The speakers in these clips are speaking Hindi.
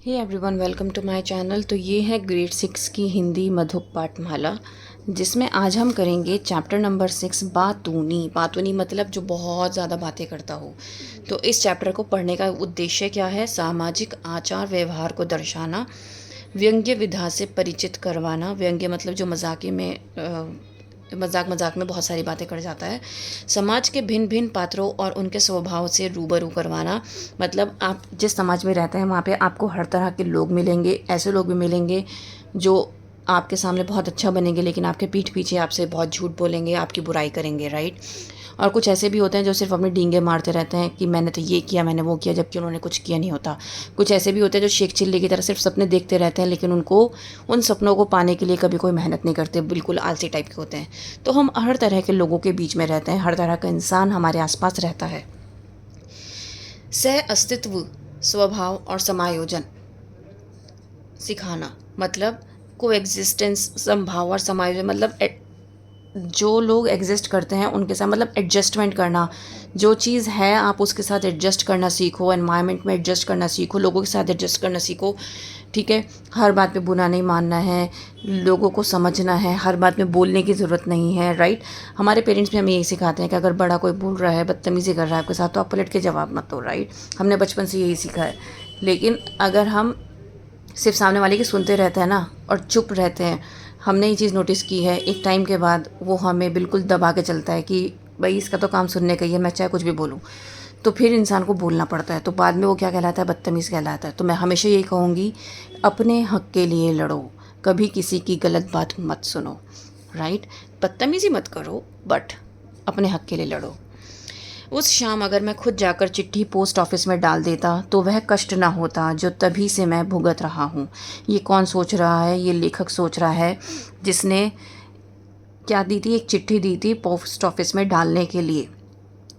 Hey everyone, welcome to my channel. तो ये है ग्रेड 6 की हिंदी मधुप पाठमाला, जिसमें आज हम करेंगे चैप्टर नंबर 6 बातूनी। बातूनी मतलब जो बहुत ज़्यादा बातें करता हो। तो इस चैप्टर को पढ़ने का उद्देश्य क्या है? सामाजिक आचार व्यवहार को दर्शाना, व्यंग्य विधा से परिचित करवाना। व्यंग्य मतलब जो मजाक मजाक में बहुत सारी बातें कर जाता है। समाज के भिन्न भिन्न पात्रों और उनके स्वभाव से रूबरू करवाना, मतलब आप जिस समाज में रहते हैं वहाँ पे आपको हर तरह के लोग मिलेंगे। ऐसे लोग भी मिलेंगे जो आपके सामने बहुत अच्छा बनेंगे, लेकिन आपके पीठ पीछे आपसे बहुत झूठ बोलेंगे, आपकी बुराई करेंगे, राइट। और कुछ ऐसे भी होते हैं जो सिर्फ अपने डींगे मारते रहते हैं कि मैंने तो ये किया, मैंने वो किया, जबकि उन्होंने कुछ किया नहीं होता। कुछ ऐसे भी होते हैं जो शेख चिल्ली की तरह सिर्फ सपने देखते रहते हैं, लेकिन उनको उन सपनों को पाने के लिए कभी कोई मेहनत नहीं करते, बिल्कुल आलसी टाइप के होते हैं। तो हम हर तरह के लोगों के बीच में रहते हैं, हर तरह का इंसान हमारे आसपास रहता है। सह अस्तित्व, स्वभाव और समायोजन सिखाना, मतलब को एग्जिस्टेंस, संभाव और समायोजन, मतलब जो लोग एग्जिस्ट करते हैं उनके साथ, मतलब एडजस्टमेंट करना। जो चीज़ है आप उसके साथ एडजस्ट करना सीखो, एनवायरनमेंट में एडजस्ट करना सीखो, लोगों के साथ एडजस्ट करना सीखो, ठीक है। हर बात पे बुरा नहीं मानना है, लोगों को समझना है, हर बात में बोलने की ज़रूरत नहीं है, राइट। हमारे पेरेंट्स भी हमें यही सिखाते हैं कि अगर बड़ा कोई बोल रहा है, बदतमीज़ी कर रहा है आपके साथ, तो आप पलट के जवाब मत दो, राइट। हमने बचपन से यही सीखा है। लेकिन अगर हम सिर्फ सामने वाले की सुनते रहते हैं ना और चुप रहते हैं, हमने ये चीज़ नोटिस की है, एक टाइम के बाद वो हमें बिल्कुल दबा के चलता है कि भाई इसका तो काम सुनने का ही है, मैं चाहे कुछ भी बोलूँ। तो फिर इंसान को बोलना पड़ता है, तो बाद में वो क्या कहलाता है? बदतमीज़ कहलाता है। तो मैं हमेशा यही कहूँगी, अपने हक़ के लिए लड़ो, कभी किसी की गलत बात मत सुनो, राइट। बदतमीज़ी मत करो, बट अपने हक़ के लिए लड़ो। उस शाम अगर मैं खुद जाकर चिट्ठी पोस्ट ऑफिस में डाल देता तो वह कष्ट ना होता जो तभी से मैं भुगत रहा हूँ। ये कौन सोच रहा है? ये लेखक सोच रहा है, जिसने क्या दी थी? एक चिट्ठी दी थी पोस्ट ऑफिस में डालने के लिए।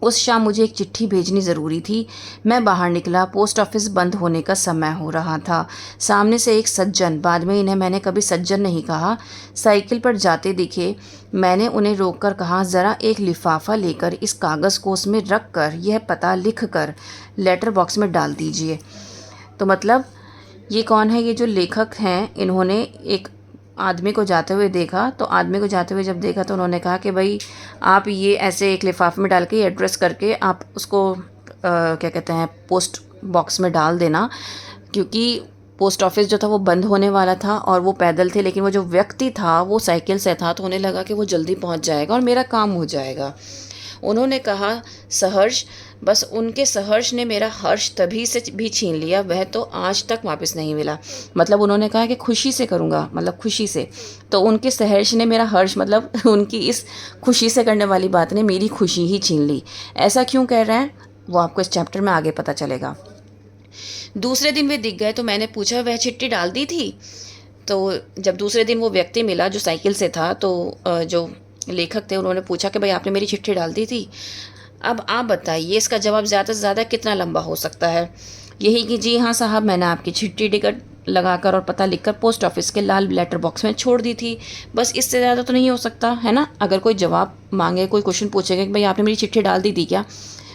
उस शाम मुझे एक चिट्ठी भेजनी ज़रूरी थी। मैं बाहर निकला, पोस्ट ऑफिस बंद होने का समय हो रहा था। सामने से एक सज्जन, बाद में इन्हें मैंने कभी सज्जन नहीं कहा, साइकिल पर जाते दिखे। मैंने उन्हें रोककर कहा, ज़रा एक लिफाफा लेकर इस कागज़ को उसमें रख कर यह पता लिख कर लेटर बॉक्स में डाल दीजिए। तो मतलब ये कौन है? ये जो लेखक हैं, इन्होंने एक आदमी को जाते हुए देखा, तो आदमी को जाते हुए जब देखा तो उन्होंने कहा कि भाई आप ये ऐसे एक लिफाफे में डाल के एड्रेस करके आप उसको क्या कहते हैं, पोस्ट बॉक्स में डाल देना, क्योंकि पोस्ट ऑफिस जो था वो बंद होने वाला था और वो पैदल थे, लेकिन वो जो व्यक्ति था वो साइकिल से था, तो उन्हें लगा कि वो जल्दी पहुंच जाएगा और मेरा काम हो जाएगा। उन्होंने कहा, सहर्ष। बस उनके सहर्ष ने मेरा हर्ष तभी से भी छीन लिया, वह तो आज तक वापस नहीं मिला। मतलब उन्होंने कहा कि खुशी से करूँगा, मतलब खुशी से, तो उनके सहर्ष ने मेरा हर्ष, मतलब उनकी इस खुशी से करने वाली बात ने मेरी खुशी ही छीन ली। ऐसा क्यों कह रहे हैं वो आपको इस चैप्टर में आगे पता चलेगा। दूसरे दिन वे दिख गए तो मैंने पूछा, वह चिट्ठी डाल दी थी? तो जब दूसरे दिन वो व्यक्ति मिला जो साइकिल से था, तो जो लेखक थे उन्होंने पूछा कि भाई आपने मेरी चिट्ठी डाल दी थी? अब आप बताइए इसका जवाब ज़्यादा से ज़्यादा कितना लंबा हो सकता है? यही कि जी हाँ साहब, मैंने आपकी चिट्ठी टिकट लगाकर और पता लिखकर पोस्ट ऑफिस के लाल लेटर बॉक्स में छोड़ दी थी। बस इससे ज़्यादा तो नहीं हो सकता है ना। अगर कोई जवाब मांगे, कोई क्वेश्चन पूछेगा कि भाई आपने मेरी चिट्ठी डाल दी थी क्या,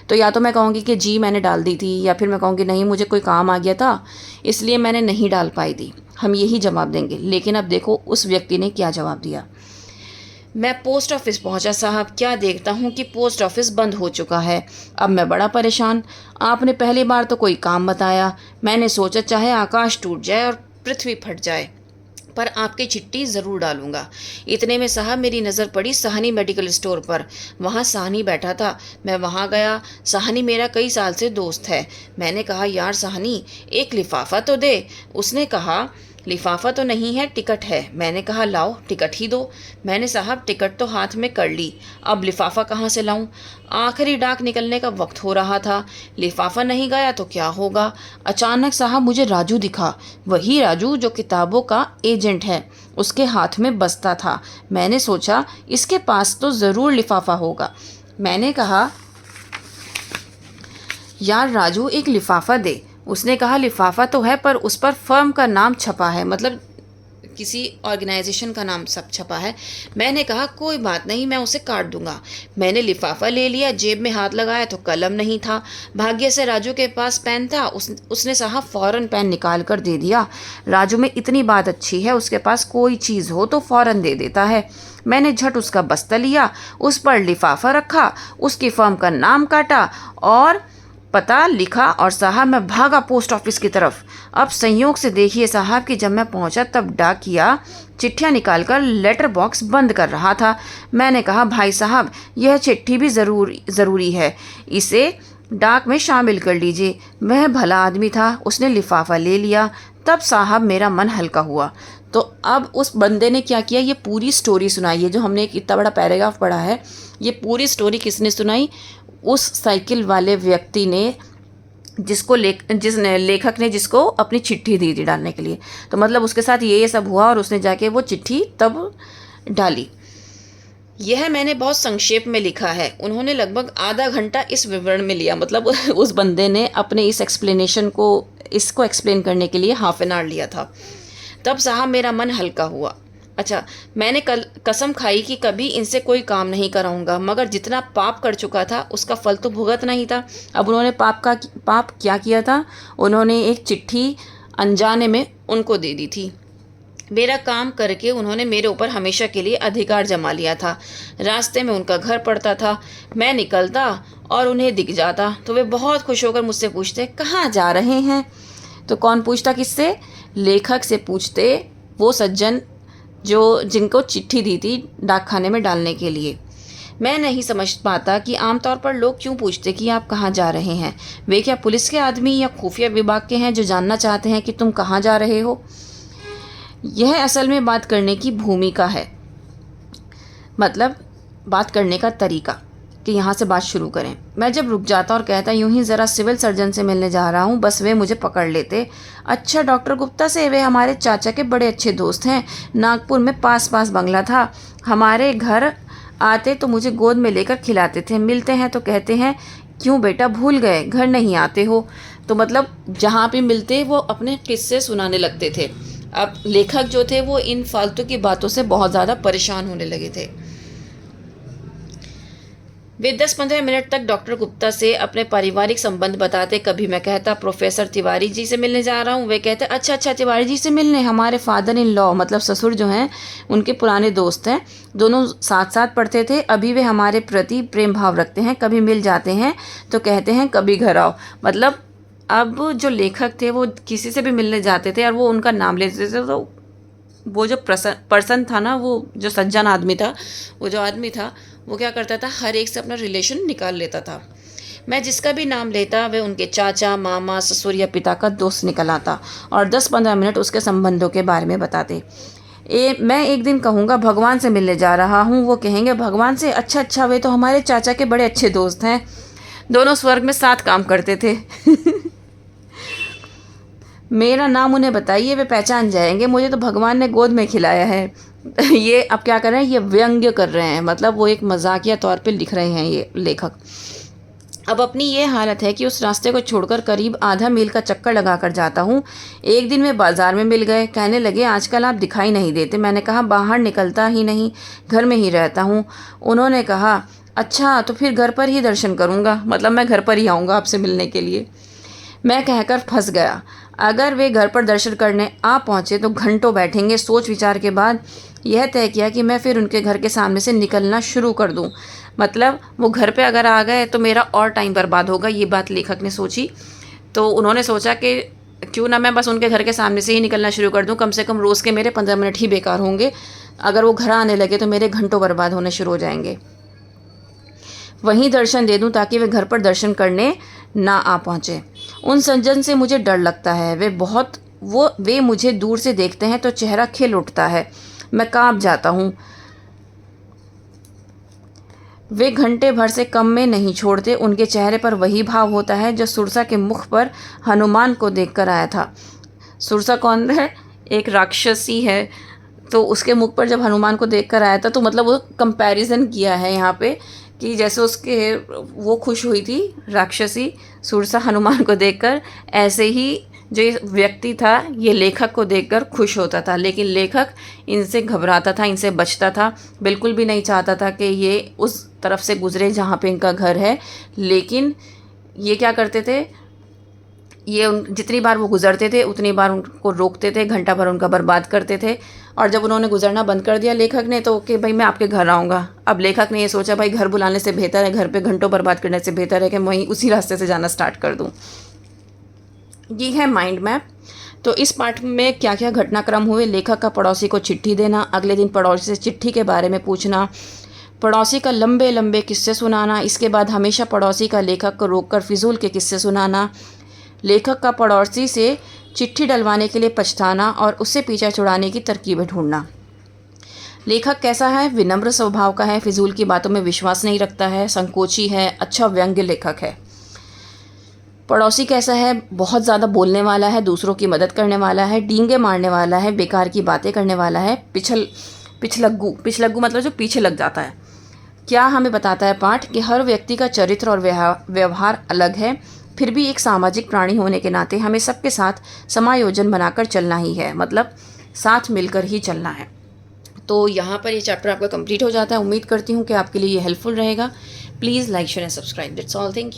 तो या तो मैं कहूँगी कि जी मैंने डाल दी थी, या फिर मैं कहूँगी नहीं मुझे कोई काम आ गया था इसलिए मैंने नहीं डाल पाई थी। हम यही जवाब देंगे। लेकिन अब देखो उस व्यक्ति ने क्या जवाब दिया। मैं पोस्ट ऑफिस पहुंचा साहब, क्या देखता हूं कि पोस्ट ऑफिस बंद हो चुका है। अब मैं बड़ा परेशान। आपने पहली बार तो कोई काम बताया, मैंने सोचा चाहे आकाश टूट जाए और पृथ्वी फट जाए पर आपकी चिट्ठी ज़रूर डालूंगा। इतने में साहब मेरी नज़र पड़ी साहनी मेडिकल स्टोर पर। वहाँ साहनी बैठा था। मैं वहाँ गया। साहनी मेरा कई साल से दोस्त है। मैंने कहा, यार साहनी एक लिफाफा तो दे। उसने कहा, लिफाफा तो नहीं है, टिकट है। मैंने कहा, लाओ टिकट ही दो। मैंने साहब टिकट तो हाथ में कर ली, अब लिफाफा कहाँ से लाऊं? आखिरी डाक निकलने का वक्त हो रहा था। लिफाफा नहीं गया तो क्या होगा? अचानक साहब मुझे राजू दिखा, वही राजू जो किताबों का एजेंट है, उसके हाथ में बस्ता था। मैंने सोचा इसके पास तो ज़रूर लिफाफा होगा। मैंने कहा, यार राजू एक लिफाफा दे। उसने कहा, लिफाफा तो है पर उस पर फर्म का नाम छपा है। मतलब किसी ऑर्गेनाइजेशन का नाम सब छपा है। मैंने कहा कोई बात नहीं, मैं उसे काट दूंगा। मैंने लिफाफा ले लिया, जेब में हाथ लगाया तो कलम नहीं था। भाग्य से राजू के पास पेन था, उसने साहब फ़ौरन पेन निकाल कर दे दिया। राजू में इतनी बात अच्छी है, उसके पास कोई चीज़ हो तो फ़ौरन दे देता है। मैंने झट उसका बस्ता लिया, उस पर लिफाफा रखा, उसकी फर्म का नाम काटा और पता लिखा और साहब मैं भागा पोस्ट ऑफिस की तरफ। अब संयोग से देखिए साहब कि जब मैं पहुंचा तब डाकिया चिट्ठियां निकालकर लेटर बॉक्स बंद कर रहा था। मैंने कहा भाई साहब यह चिट्ठी भी ज़रूरी है, इसे डाक में शामिल कर लीजिए। वह भला आदमी था, उसने लिफाफा ले लिया। तब साहब मेरा मन हल्का हुआ। तो अब उस बंदे ने क्या किया, ये पूरी स्टोरी सुनाई है। जो हमने एक इतना बड़ा पैराग्राफ पढ़ा है, ये पूरी स्टोरी किसने सुनाई? उस साइकिल वाले व्यक्ति ने, जिसको लेखक ने जिसको अपनी चिट्ठी दी थी डालने के लिए। तो मतलब उसके साथ ये सब हुआ और उसने जाके वो चिट्ठी तब डाली। यह मैंने बहुत संक्षेप में लिखा है। उन्होंने लगभग आधा घंटा इस विवरण में लिया। मतलब उस बंदे ने अपने इस एक्सप्लेनेशन को, इसको एक्सप्लेन करने के लिए हाफ एन आवर लिया था। तब साहब मेरा मन हल्का हुआ। अच्छा, मैंने कसम खाई कि कभी इनसे कोई काम नहीं कराऊंगा, मगर जितना पाप कर चुका था उसका फल तो भुगतना ही था। अब उन्होंने पाप क्या किया था? उन्होंने एक चिट्ठी अनजाने में उनको दे दी थी। मेरा काम करके उन्होंने मेरे ऊपर हमेशा के लिए अधिकार जमा लिया था। रास्ते में उनका घर पड़ता था, मैं निकलता और उन्हें दिख जाता तो वे बहुत खुश होकर मुझसे पूछते कहाँ जा रहे हैं। तो कौन पूछता? किससे? लेखक से पूछते, वो सज्जन जिनको चिट्ठी दी थी डाकखाने में डालने के लिए। मैं नहीं समझ पाता कि आमतौर पर लोग क्यों पूछते कि आप कहाँ जा रहे हैं। वे क्या पुलिस के आदमी या खुफिया विभाग के हैं जो जानना चाहते हैं कि तुम कहाँ जा रहे हो? यह असल में बात करने की भूमिका है, मतलब बात करने का तरीका कि यहाँ से बात शुरू करें। मैं जब रुक जाता और कहता यूं ही ज़रा सिविल सर्जन से मिलने जा रहा हूँ, बस वे मुझे पकड़ लेते। अच्छा, डॉक्टर गुप्ता से? वे हमारे चाचा के बड़े अच्छे दोस्त हैं। नागपुर में पास बंगला था। हमारे घर आते तो मुझे गोद में लेकर खिलाते थे। मिलते हैं तो कहते हैं क्यों बेटा भूल गए, घर नहीं आते हो? तो मतलब जहाँ पे मिलते वो अपने किस्से सुनाने लगते थे। अब लेखक जो थे वो इन फालतू की बातों से बहुत ज़्यादा परेशान होने लगे थे। वे 10-15 मिनट तक डॉक्टर गुप्ता से अपने पारिवारिक संबंध बताते। कभी मैं कहता प्रोफेसर तिवारी जी से मिलने जा रहा हूँ, वे कहते अच्छा तिवारी जी से मिलने। हमारे फादर इन लॉ, मतलब ससुर जो हैं, उनके पुराने दोस्त हैं। दोनों साथ साथ पढ़ते थे। अभी वे हमारे प्रति प्रेम भाव रखते हैं। कभी मिल जाते हैं तो कहते हैं कभी घर आओ। मतलब अब जो लेखक थे वो किसी से भी मिलने जाते थे और वो उनका नाम लेते थे, तो वो जो पर्सन था ना, वो जो सज्जन आदमी था, वो जो आदमी था वो क्या करता था, हर एक से अपना रिलेशन निकाल लेता था। मैं जिसका भी नाम लेता वह उनके चाचा, मामा, ससुर या पिता का दोस्त निकल आता और 10-15 मिनट उसके संबंधों के बारे में बताते। मैं एक दिन कहूँगा भगवान से मिलने जा रहा हूँ, वो कहेंगे भगवान से? अच्छा, वे तो हमारे चाचा के बड़े अच्छे दोस्त हैं, दोनों स्वर्ग में साथ काम करते थे। मेरा नाम उन्हें बताइए, वे पहचान जाएंगे। मुझे तो भगवान ने गोद में खिलाया है। ये अब क्या कर रहे हैं, ये व्यंग्य कर रहे हैं, मतलब वो एक मजाकिया तौर पे लिख रहे हैं ये लेखक। अब अपनी ये हालत है कि उस रास्ते को छोड़कर करीब आधा मील का चक्कर लगाकर जाता हूँ। एक दिन वे बाजार में मिल गए। कहने लगे आजकल आप दिखाई नहीं देते। मैंने कहा बाहर निकलता ही नहीं, घर में ही रहता हूँ। उन्होंने कहा अच्छा तो फिर घर पर ही दर्शन करूँगा, मतलब मैं घर पर ही आऊँगा आपसे मिलने के लिए। मैं कहकर फंस गया। अगर वे घर पर दर्शन करने आ पहुँचे तो घंटों बैठेंगे। सोच विचार के बाद यह तय किया कि मैं फिर उनके घर के सामने से निकलना शुरू कर दूं। मतलब वो घर पे अगर आ गए तो मेरा और टाइम बर्बाद होगा, ये बात लेखक ने सोची। तो उन्होंने सोचा कि क्यों ना मैं बस उनके घर के सामने से ही निकलना शुरू कर दूं, कम से कम रोज़ के मेरे 15 मिनट ही बेकार होंगे। अगर वो घर आने लगे तो मेरे घंटों बर्बाद होने शुरू हो जाएंगे। वहीं दर्शन दे दूं ताकि वे घर पर दर्शन करने ना आ पहुँचे। उन सज्जन से मुझे डर लगता है। वे मुझे दूर से देखते हैं तो चेहरा खिल उठता है, मैं कांप जाता हूँ। वे घंटे भर से कम में नहीं छोड़ते। उनके चेहरे पर वही भाव होता है जो सुरसा के मुख पर हनुमान को देखकर आया था। सुरसा कौन है? एक राक्षसी है। तो उसके मुख पर जब हनुमान को देखकर आया था, तो मतलब वो कंपैरिजन किया है यहाँ पे कि जैसे वो खुश हुई थी राक्षसी सुरसा हनुमान को देखकर, ऐसे ही जो ये व्यक्ति था ये लेखक को देखकर खुश होता था, लेकिन लेखक इनसे घबराता था, इनसे बचता था, बिल्कुल भी नहीं चाहता था कि ये उस तरफ से गुजरे जहाँ पे इनका घर है। लेकिन ये क्या करते थे, ये जितनी बार वो गुजरते थे उतनी बार उनको रोकते थे, घंटा भर उनका बर्बाद करते थे। और जब उन्होंने गुजरना बंद कर दिया लेखक ने, तो कि भाई मैं आपके घर आऊँगा। अब लेखक ने ये सोचा भाई घर बुलाने से बेहतर है, घर पे घंटों बर्बाद करने से बेहतर है कि मैं वहीं उसी रास्ते से जाना स्टार्ट कर दूँ। ये है माइंड मैप। तो इस पार्ट में क्या क्या घटनाक्रम हुए, लेखक का पड़ोसी को चिट्ठी देना, अगले दिन पड़ोसी से चिट्ठी के बारे में पूछना, पड़ोसी का लंबे लंबे किस्से सुनाना, इसके बाद हमेशा पड़ोसी का लेखक को रोककर फिजूल के किस्से सुनाना, लेखक का पड़ोसी से चिट्ठी डलवाने के लिए पछताना और उससे पीछा छुड़ाने की तरकीबें ढूंढना। लेखक कैसा है, विनम्र स्वभाव का है, फिजूल की बातों में विश्वास नहीं रखता है, संकोची है, अच्छा व्यंग्य लेखक है। पड़ोसी कैसा है, बहुत ज़्यादा बोलने वाला है, दूसरों की मदद करने वाला है, डींगे मारने वाला है, बेकार की बातें करने वाला है, पिछलग्गू मतलब जो पीछे लग जाता है। क्या हमें बताता है पाठ कि हर व्यक्ति का चरित्र और व्यवहार अलग है, फिर भी एक सामाजिक प्राणी होने के नाते हमें सबके साथ समायोजन बनाकर चलना ही है, मतलब साथ मिलकर ही चलना है। तो यहाँ पर ये चैप्टर आपका कंप्लीट हो जाता है। उम्मीद करती हूँ कि आपके लिए ये हेल्पफुल रहेगा। Please like share and subscribe. That's all. Thank you.